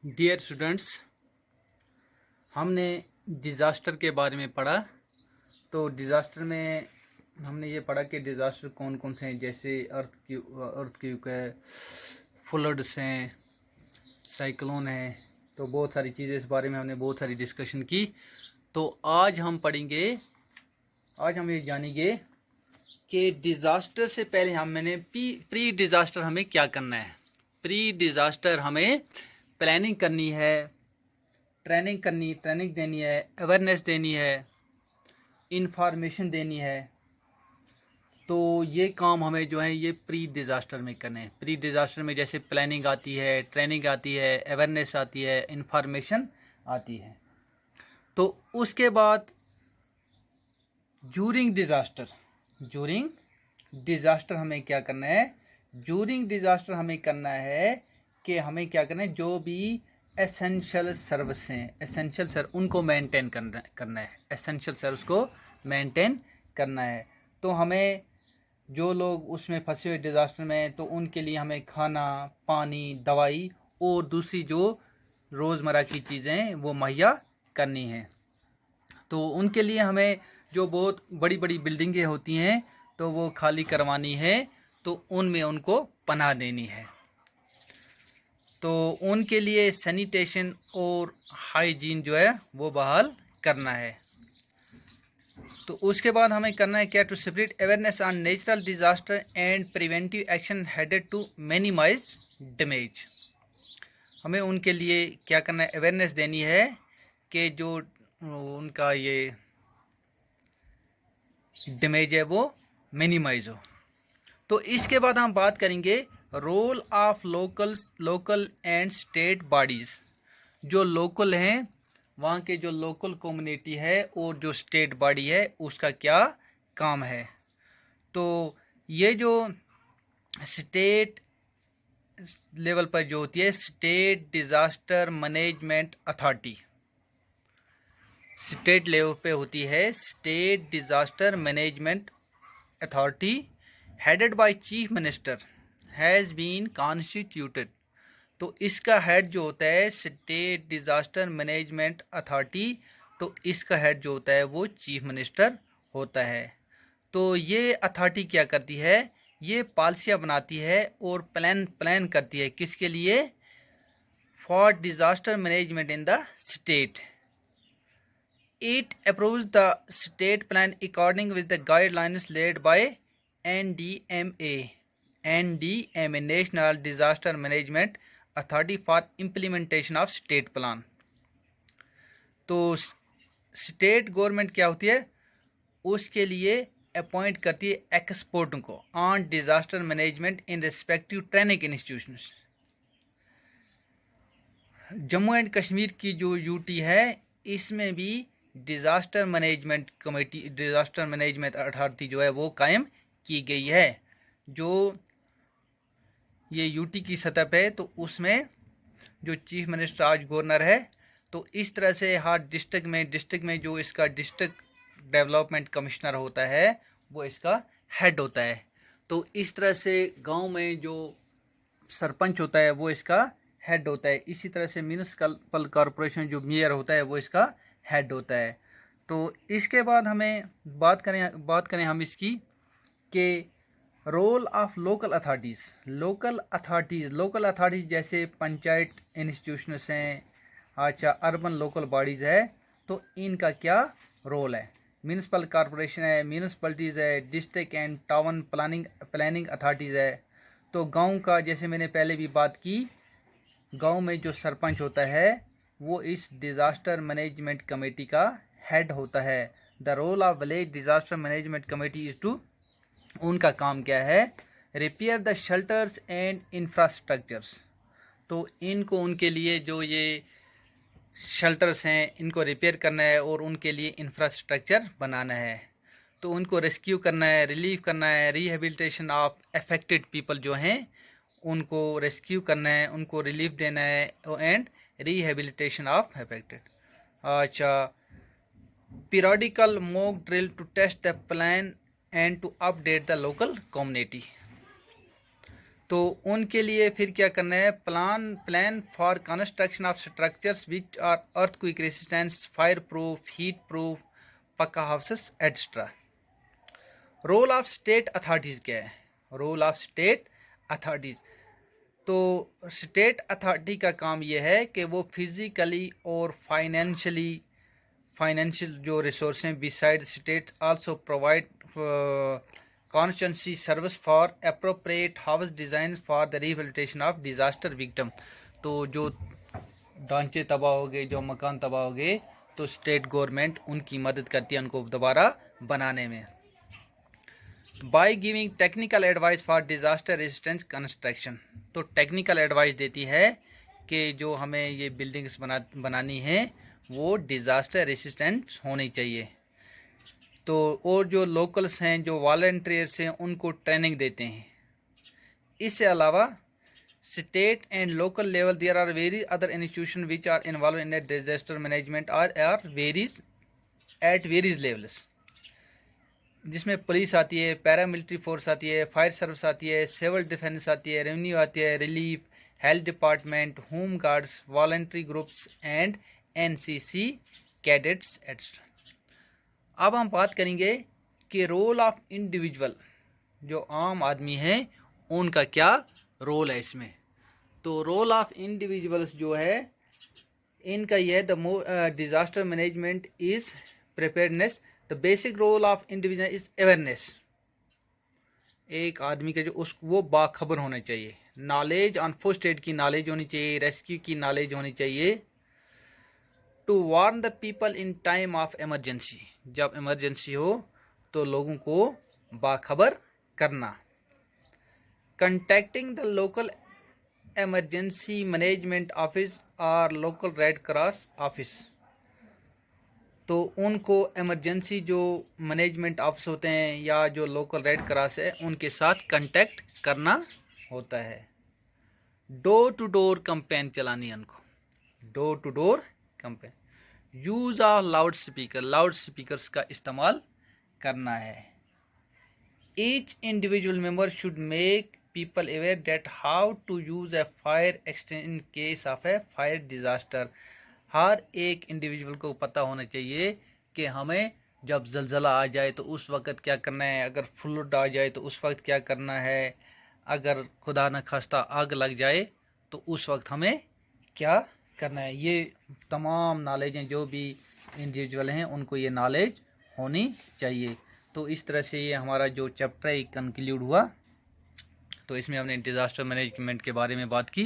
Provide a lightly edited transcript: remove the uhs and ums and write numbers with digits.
Dear students, हमने disaster के बारे में पढ़ा। तो डिज़ास्टर में हमने ये पढ़ा कि डिज़ास्टर कौन कौन से हैं, जैसे अर्थक्वेक है, फ्लड्स हैं, साइक्लोन है। तो बहुत सारी चीज़ें, इस बारे में हमने बहुत सारी डिस्कशन की। तो आज हम ये जानेंगे कि डिज़ास्टर से पहले मैंने प्री डिज़ास्टर हमें क्या करना है। प्री डिज़ास्टर हमें प्लानिंग करनी है, ट्रेनिंग देनी है, अवेयरनेस देनी है, इंफॉर्मेशन देनी है। तो ये काम हमें जो है ये प्री डिज़ास्टर में करने हैं। प्री डिज़ास्टर में जैसे प्लानिंग आती है, ट्रेनिंग आती है, अवेयरनेस आती है, इंफॉर्मेशन आती है। तो उसके बाद जूरिंग डिज़ास्टर हमें क्या करना है। जूरिंग डिज़ास्टर हमें करना है कि हमें क्या करना है, जो भी एसेंशियल सर्विस हैं, उनको मेंटेन करना है। एसेंशियल सर्विस को मेंटेन करना है। तो हमें जो लोग उसमें फंसे हुए डिज़ास्टर में, तो उनके लिए हमें खाना, पानी, दवाई और दूसरी जो रोज़मर्रा की चीज़ें वो मुहैया करनी है। तो उनके लिए हमें जो बहुत बड़ी बड़ी बिल्डिंगें होती हैं तो वो खाली करवानी है, तो उनमें उनको पनाह देनी है। तो उनके लिए सैनिटेशन और हाइजीन जो है वो बहाल करना है। तो उसके बाद हमें करना है क्या, to spread awareness on natural disaster and preventive action headed to minimize damage. हमें उनके लिए क्या करना है, अवेयरनेस देनी है कि जो उनका ये डैमेज है वो मिनिमाइज हो। तो इसके बाद हम बात करेंगे role of local and state bodies. जो लोकल हैं, वहाँ के जो लोकल कम्युनिटी है, और जो स्टेट बॉडी है उसका क्या काम है। तो ये जो स्टेट लेवल पर जो होती है, state disaster management authority, state level पे होती है state disaster management authority, headed by chief minister, has been constituted. तो इसका हेड जो होता है स्टेट डिज़ास्टर मैनेजमेंट अथॉरिटी, तो इसका हेड जो होता है वो चीफ मिनिस्टर होता है। तो ये अथॉरिटी क्या करती है, ये पॉलिसियाँ बनाती है और प्लान करती है, किसके लिए, for disaster management in the state. It approves the state plan according with the guidelines laid by NDMA, National Disaster Management Authority for implementation of state plan। तो स्टेट गवर्नमेंट क्या होती है, उसके लिए अपॉइंट करती है एक्सपर्टों को on disaster management in respective training institutions. Jammu and Kashmir की जो यूटी है, इसमें भी डिज़ास्टर मैनेजमेंट अथॉरिटी जो है वो कायम की गई है। जो ये यूटी की सतह पे है, तो उसमें जो चीफ मिनिस्टर आज गवर्नर है, तो इस तरह से हर डिस्ट्रिक्ट में जो इसका डिस्ट्रिक्ट डेवलपमेंट कमिश्नर होता है वो इसका हेड होता है। तो इस तरह से गांव में जो सरपंच होता है वो इसका हेड होता है। इसी तरह से म्यूनिसिपल कॉरपोरेशन जो मेयर होता है वो इसका हेड होता है। तो इसके बाद हमें बात करें हम इसकी कि रोल ऑफ लोकल अथॉरिटीज़ जैसे पंचायत इंस्टीट्यूशंस हैं, अच्छा अर्बन लोकल बॉडीज़ है, तो इनका क्या रोल है। म्यूनिसिपल कॉरपोरेशन है, म्यूनिसिपलिटीज़ है, district and town planning authorities है। तो गांव का, जैसे मैंने पहले भी बात की, गांव में जो सरपंच होता है वो इस डिज़ास्टर मैनेजमेंट कमेटी का हेड होता है। The role of village disaster management committee is to, उनका काम क्या है, repair the shelters and infrastructures. तो इनको, उनके लिए जो ये शेल्टर्स हैं इनको रिपेयर करना है और उनके लिए इंफ्रास्ट्रक्चर बनाना है। तो उनको रेस्क्यू करना है, रिलीफ करना है, रिहेबिलिटेशन ऑफ अफेक्टेड पीपल जो हैं उनको रेस्क्यू करना है, उनको रिलीफ देना है, एंड रिहेबिलिटेशन ऑफ अफेक्टेड। अच्छा, periodical mock drill to test the plan and to update the local community. तो उनके लिए फिर क्या करना है, plan for construction of structures which are earthquake resistance, fire proof, heat proof, pucca houses etcetera. Role of state authorities क्या है, role of state authorities, तो स्टेट अथॉरिटी का काम यह है कि वो फिज़िकली और फाइनेंशियल जो रिसोर्स हैं beside state also provide constituency service for appropriate house design for the rehabilitation of disaster victim. तो जो ढांचे तबाह हो गए, जो मकान तबाह हो गए, तो स्टेट गवर्नमेंट उनकी मदद करती है उनको दोबारा बनाने में। By giving technical advice for disaster resistance construction, तो टेक्निकल एडवाइस देती है कि जो हमें ये बिल्डिंग्स बनानी है वो डिज़ास्टर रेजिस्टेंट होनी चाहिए। तो और जो लोकल्स हैं, जो वॉलंटियर्स हैं, उनको ट्रेनिंग देते हैं। इससे अलावा state and local level there are various other institution which are involve in disaster management are varies at various levels, जिसमें पुलिस आती है, पैरामिलिट्री फोर्स आती है, फायर सर्विस आती है, सिविल डिफेंस आती है, रेवेन्यू आती है, relief, health department, home guards, voluntary groups and NCC cadets etcetera. अब हम बात करेंगे कि रोल ऑफ इंडिविजुअल, जो आम आदमी है उनका क्या रोल है इसमें। तो रोल ऑफ इंडिविजुअल्स जो है इनका यह है, the disaster management is preparedness, the basic role of individual is awareness. एक आदमी का जो वो बाखबर होना चाहिए, नॉलेज ऑन फर्स्ट एड की नॉलेज होनी चाहिए, रेस्क्यू की नॉलेज होनी चाहिए, to warn the people in time of emergency, जब इमरजेंसी हो तो लोगों को बाखबर करना। Contacting the local emergency management office और लोकल रेड क्रॉस ऑफिस, तो उनको इमरजेंसी जो मैनेजमेंट ऑफिस होते हैं या जो लोकल रेड क्रॉस है उनके साथ कांटेक्ट करना होता है। डोर टू डोर कैंपेन चलानी है उनको, door to door campaign. Use of loud speaker, loud speakers का इस्तेमाल करना है। Each individual member should make people aware that how to use a fire extinguisher in case of a fire disaster। हर एक individual को पता होना चाहिए कि हमें जब जलजला आ जाए तो उस वक़्त क्या करना है, अगर फ्लड आ जाए तो उस वक्त क्या करना है, अगर खुदा न खास्ता आग लग जाए तो उस वक्त हमें क्या करना है। ये तमाम नॉलेज हैं, जो भी इंडिविजुअल हैं उनको ये नॉलेज होनी चाहिए। तो इस तरह से ये हमारा जो चैप्टर है कंक्लूड हुआ। तो इसमें हमने डिज़ास्टर मैनेजमेंट के बारे में बात की।